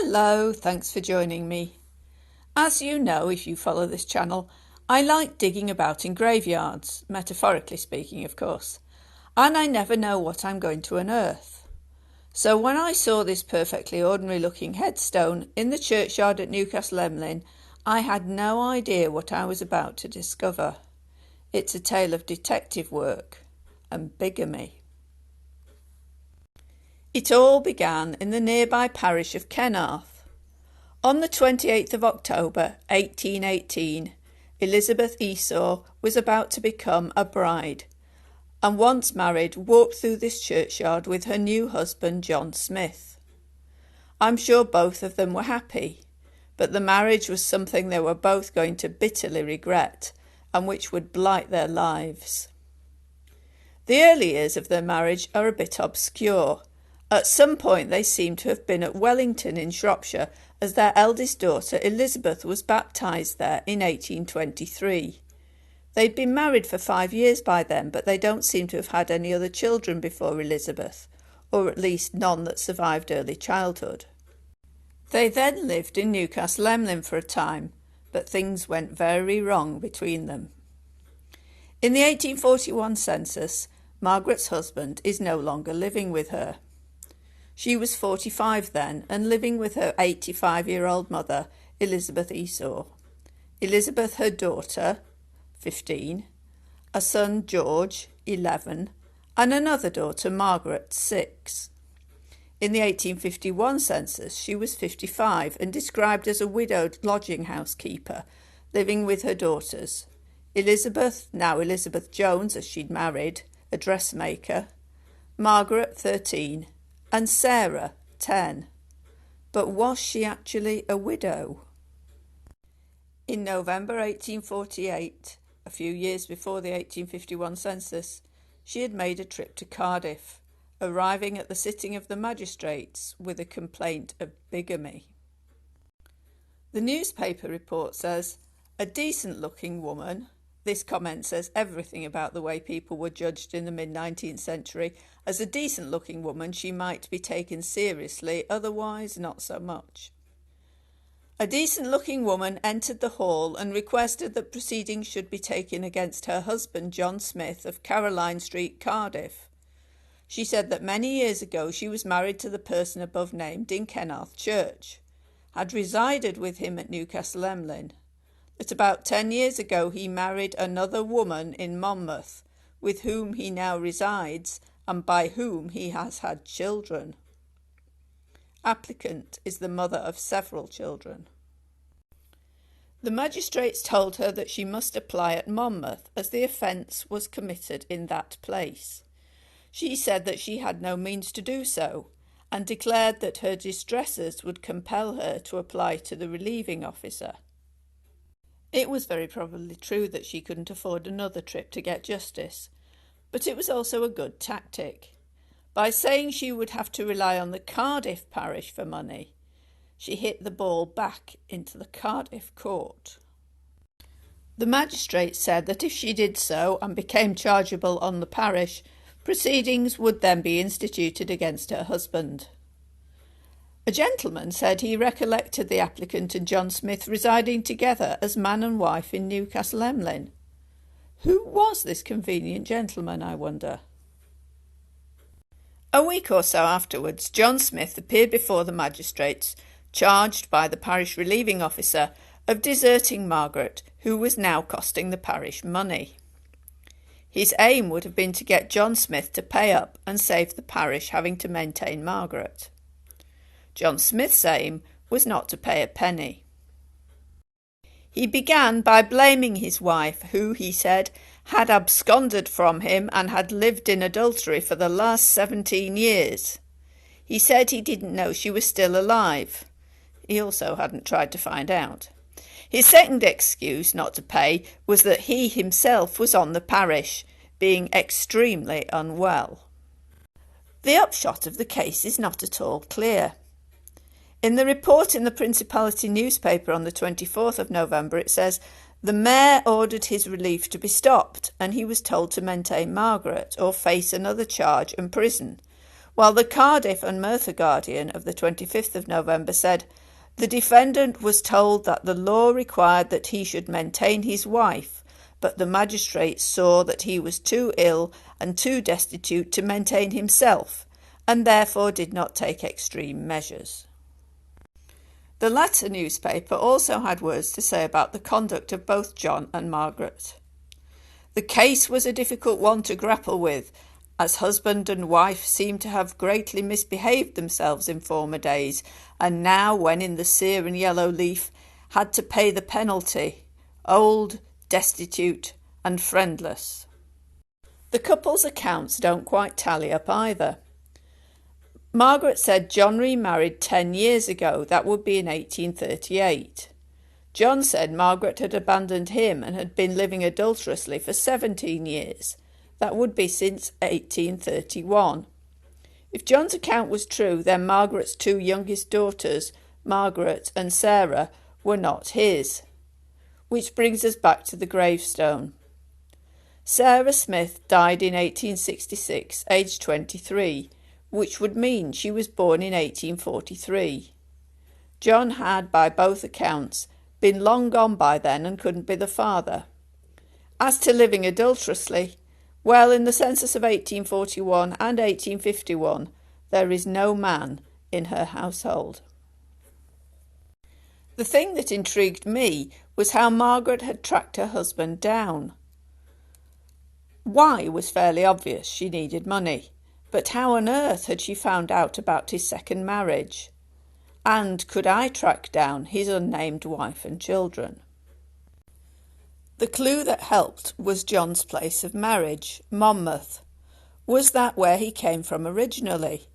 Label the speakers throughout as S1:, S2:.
S1: Hello, thanks for joining me. As you know, if you follow this channel, I like digging about in graveyards, metaphorically speaking, of course, and I never know what I'm going to unearth. So when I saw this perfectly ordinary looking headstone in the churchyard at Newcastle Emlyn, I had no idea what I was about to discover. It's a tale of detective work and bigamy. It all began in the nearby parish of Kenarth. On the 28th of October 1818, Elizabeth Esau was about to become a bride, and once married walked through this churchyard with her new husband John Smith. I'm sure both of them were happy, but the marriage was something they were both going to bitterly regret and which would blight their lives. The early years of their marriage are a bit obscure. At some point they seem to have been at Wellington in Shropshire as their eldest daughter Elizabeth was baptised there in 1823. They'd been married for 5 years by then, but they don't seem to have had any other children before Elizabeth, or at least none that survived early childhood. They then lived in Newcastle Emlyn for a time, but things went very wrong between them. In the 1841 census, Margaret's husband is no longer living with her. She was 45 then and living with her 85-year-old mother, Elizabeth Esau. Elizabeth, her daughter, 15, a son, George, 11, and another daughter, Margaret, 6. In the 1851 census, she was 55 and described as a widowed lodging house keeper, living with her daughters. Elizabeth, now Elizabeth Jones, as she'd married, a dressmaker, Margaret, 13, and Sarah, 10. But was she actually a widow? In November 1848, a few years before the 1851 census, she had made a trip to Cardiff, arriving at the sitting of the magistrates with a complaint of bigamy. The newspaper report says, "A decent-looking woman." This comment says everything about the way people were judged in the mid-19th century. As a decent-looking woman, she might be taken seriously, otherwise not so much. A decent-looking woman entered the hall and requested that proceedings should be taken against her husband, John Smith, of Caroline Street, Cardiff. She said that many years ago she was married to the person above named in Kenarth Church, had resided with him at Newcastle Emlyn, that about 10 years ago he married another woman in Monmouth, with whom he now resides and by whom he has had children. Applicant is the mother of several children. The magistrates told her that she must apply at Monmouth as the offence was committed in that place. She said that she had no means to do so and declared that her distresses would compel her to apply to the relieving officer. It was very probably true that she couldn't afford another trip to get justice, but it was also a good tactic. By saying she would have to rely on the Cardiff parish for money, she hit the ball back into the Cardiff court. The magistrate said that if she did so and became chargeable on the parish, proceedings would then be instituted against her husband. A gentleman said he recollected the applicant and John Smith residing together as man and wife in Newcastle Emlyn. Who was this convenient gentleman, I wonder? A week or so afterwards, John Smith appeared before the magistrates, charged by the parish relieving officer of deserting Margaret, who was now costing the parish money. His aim would have been to get John Smith to pay up and save the parish having to maintain Margaret. John Smith's aim was not to pay a penny. He began by blaming his wife, who, he said, had absconded from him and had lived in adultery for the last 17 years. He said he didn't know she was still alive. He also hadn't tried to find out. His second excuse not to pay was that he himself was on the parish, being extremely unwell. The upshot of the case is not at all clear. In the report in the Principality newspaper on the 24th of November, it says, "The mayor ordered his relief to be stopped and he was told to maintain Margaret or face another charge and prison, while the Cardiff and Merthyr Guardian of the 25th of November said, "The defendant was told that the law required that he should maintain his wife, but the magistrate saw that he was too ill and too destitute to maintain himself, and therefore did not take extreme measures." The latter newspaper also had words to say about the conduct of both John and Margaret. The case was a difficult one to grapple with, as husband and wife seemed to have greatly misbehaved themselves in former days, and now, when in the sere and yellow leaf, had to pay the penalty, old, destitute, and friendless. The couple's accounts don't quite tally up either. Margaret said John remarried 10 years ago, that would be in 1838. John said Margaret had abandoned him and had been living adulterously for 17 years, that would be since 1831. If John's account was true, then Margaret's two youngest daughters, Margaret and Sarah, were not his. Which brings us back to the gravestone. Sarah Smith died in 1866, aged 23, which would mean she was born in 1843. John had, by both accounts, been long gone by then and couldn't be the father. As to living adulterously, well, in the census of 1841 and 1851, there is no man in her household. The thing that intrigued me was how Margaret had tracked her husband down. Why was fairly obvious: she needed money. But how on earth had she found out about his second marriage? And could I track down his unnamed wife and children? The clue that helped was John's place of marriage, Monmouth. Was that where he came from originally?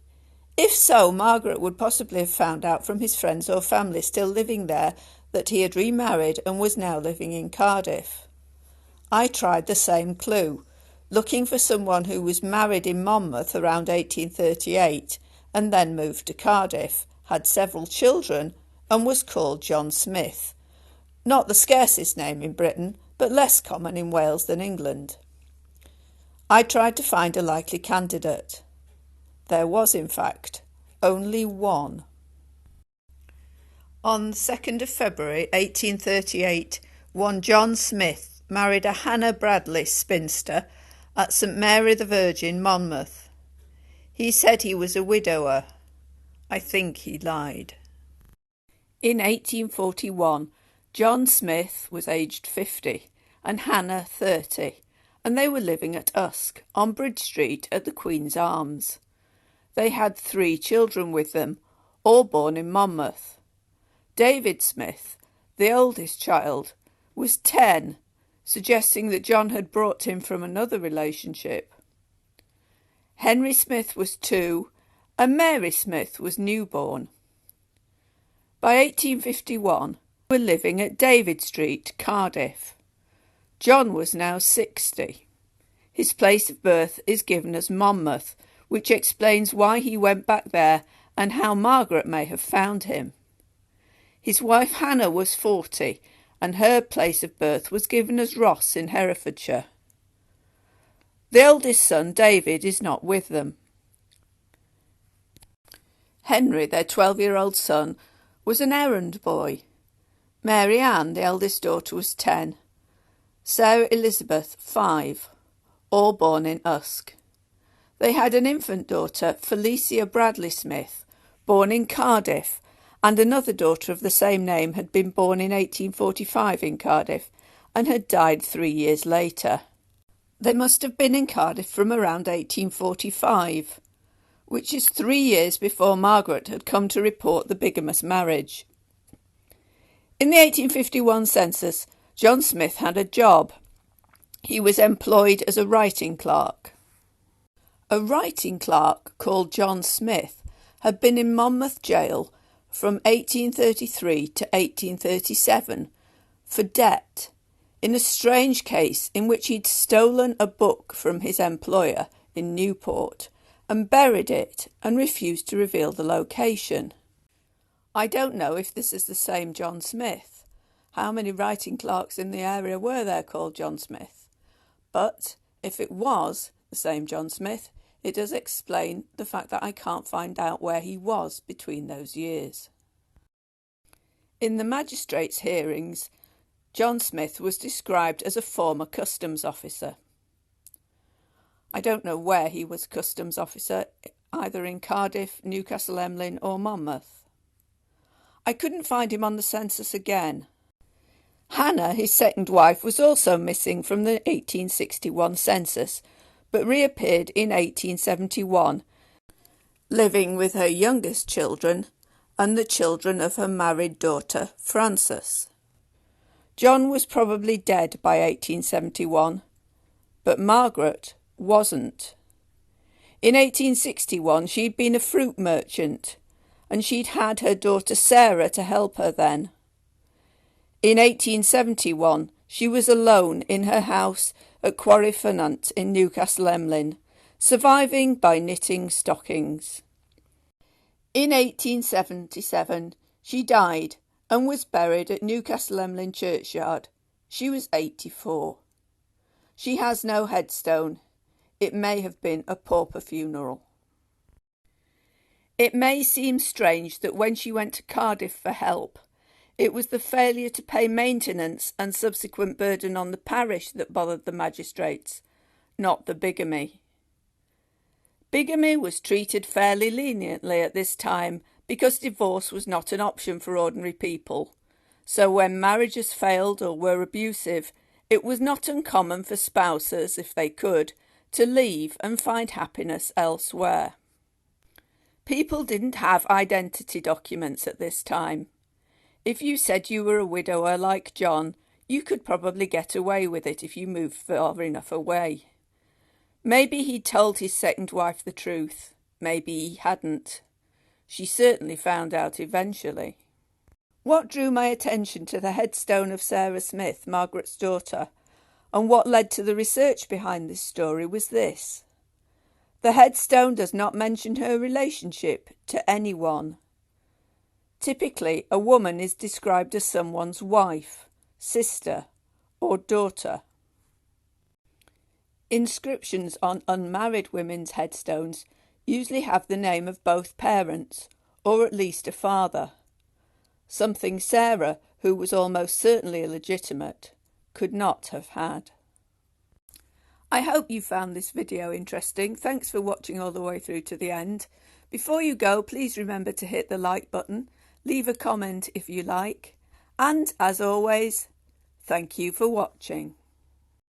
S1: If so, Margaret would possibly have found out from his friends or family still living there that he had remarried and was now living in Cardiff. I tried the same clue, looking for someone who was married in Monmouth around 1838 and then moved to Cardiff, had several children, and was called John Smith. Not the scarcest name in Britain, but less common in Wales than England. I tried to find a likely candidate. There was, in fact, only one. On the 2nd of February 1838, one John Smith married a Hannah Bradley spinster at St Mary the Virgin, Monmouth. He said he was a widower. I think he lied. In 1841, John Smith was aged 50 and Hannah 30, and they were living at Usk on Bridge Street at the Queen's Arms. They had 3 children with them, all born in Monmouth. David Smith, the oldest child, was 10, suggesting that John had brought him from another relationship. Henry Smith was 2, and Mary Smith was newborn. By 1851, they were living at David Street, Cardiff. John was now 60. His place of birth is given as Monmouth, which explains why he went back there and how Margaret may have found him. His wife Hannah was 40, and her place of birth was given as Ross in Herefordshire. The eldest son, David, is not with them. Henry, their 12-year-old son, was an errand boy. Mary Ann, the eldest daughter, was 10. Sarah Elizabeth, 5, all born in Usk. They had an infant daughter, Felicia Bradley Smith, born in Cardiff, and another daughter of the same name had been born in 1845 in Cardiff and had died 3 years later. They must have been in Cardiff from around 1845, which is 3 years before Margaret had come to report the bigamous marriage. In the 1851 census, John Smith had a job. He was employed as a writing clerk. A writing clerk called John Smith had been in Monmouth Jail from 1833 to 1837 for debt, in a strange case in which he'd stolen a book from his employer in Newport and buried it and refused to reveal the location. I don't know if this is the same John Smith. How many writing clerks in the area were there called John Smith? But if it was the same John Smith, it does explain the fact that I can't find out where he was between those years. In the magistrates' hearings, John Smith was described as a former customs officer. I don't know where he was customs officer, either in Cardiff, Newcastle Emlyn or Monmouth. I couldn't find him on the census again. Hannah, his second wife, was also missing from the 1861 census, but reappeared in 1871, living with her youngest children and the children of her married daughter, Frances. John was probably dead by 1871, but Margaret wasn't. In 1861 she'd been a fruit merchant, and she'd had her daughter Sarah to help her then. In 1871 she was alone in her house at Quarry Fernant in Newcastle Emlyn, surviving by knitting stockings. In 1877 she died and was buried at Newcastle Emlyn churchyard. She was 84. She has no headstone. It may have been a pauper funeral. It may seem strange that when she went to Cardiff for help, it was the failure to pay maintenance and subsequent burden on the parish that bothered the magistrates, not the bigamy. Bigamy was treated fairly leniently at this time because divorce was not an option for ordinary people. So when marriages failed or were abusive, it was not uncommon for spouses, if they could, to leave and find happiness elsewhere. People didn't have identity documents at this time. If you said you were a widower like John, you could probably get away with it if you moved far enough away. Maybe he told his second wife the truth. Maybe he hadn't. She certainly found out eventually. What drew my attention to the headstone of Sarah Smith, Margaret's daughter, and what led to the research behind this story was this. The headstone does not mention her relationship to anyone. Typically, a woman is described as someone's wife, sister, or daughter. Inscriptions on unmarried women's headstones usually have the name of both parents, or at least a father, something Sarah, who was almost certainly illegitimate, could not have had. I hope you found this video interesting. Thanks for watching all the way through to the end. Before you go, please remember to hit the like button, leave a comment if you like, and as always, thank you for watching.